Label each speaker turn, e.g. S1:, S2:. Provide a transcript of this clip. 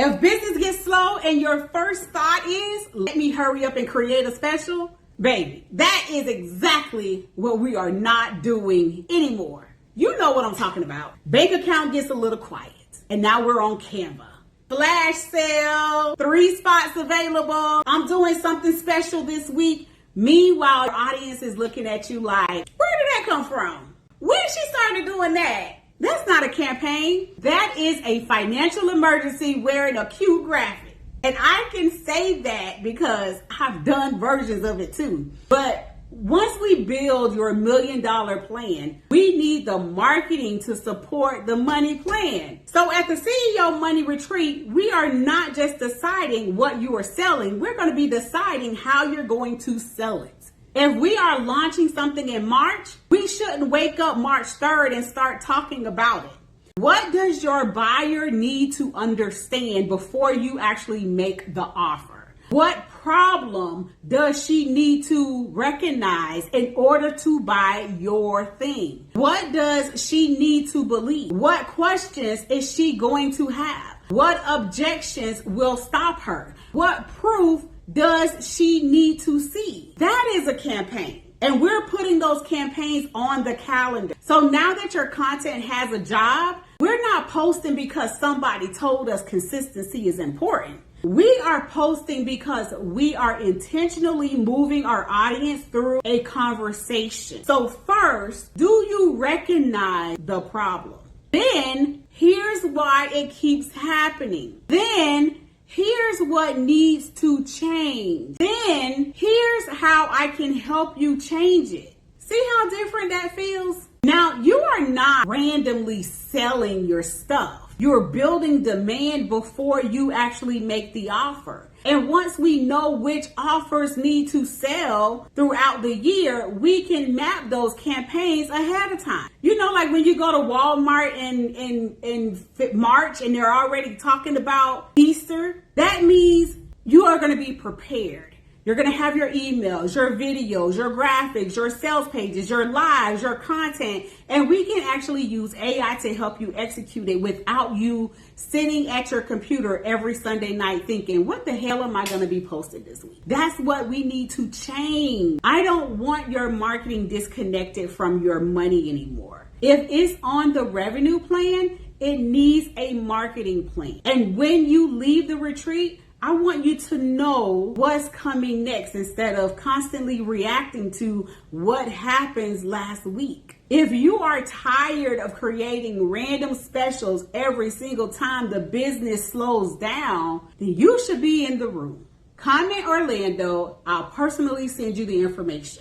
S1: If business gets slow and your first thought is, let me hurry up and create a special, baby, that is exactly what we are not doing anymore. You know what I'm talking about. Bank account gets a little quiet, and now we're on Canva. Flash sale, 3 spots available. I'm doing something special this week. Meanwhile, your audience is looking at you like, where did that come from? When she started doing that? That's not a campaign. That is a financial emergency wearing a cute graphic. And I can say that because I've done versions of it too. But once we build your $1 million plan, we need the marketing to support the money plan. So at the CEO Money Retreat, we are not just deciding what you are selling. We're going to be deciding how you're going to sell it. If we are launching something in March, we shouldn't wake up March 3rd and start talking about it. What does your buyer need to understand before you actually make the offer? What problem does she need to recognize in order to buy your thing? What does she need to believe? What questions is she going to have? What objections will stop her? What proof does she need to see? That is a campaign. And we're putting those campaigns on the calendar. So now that your content has a job, we're not posting because somebody told us consistency is important. We are posting because we are intentionally moving our audience through a conversation. So first, do you recognize the problem? Then here's why it keeps happening. Then here's what needs to change. Then here's how I can help you change it. See how different that feels? Now, you are not randomly selling your stuff. You're building demand before you actually make the offer. And once we know which offers need to sell throughout the year, we can map those campaigns ahead of time. You know, like when you go to Walmart in March and they're already talking about Easter, that means you are going to be prepared. You're going to have your emails, your videos, your graphics, your sales pages, your lives, your content, and we can actually use AI to help you execute it without you sitting at your computer every Sunday night thinking, what the hell am I going to be posted this week? That's what we need to change. I don't want your marketing disconnected from your money anymore. If it's on the revenue plan, it needs a marketing plan. And when you leave the retreat, I want you to know what's coming next instead of constantly reacting to what happens last week. If you are tired of creating random specials every single time the business slows down, then you should be in the room. Comment Orlando. I'll personally send you the information.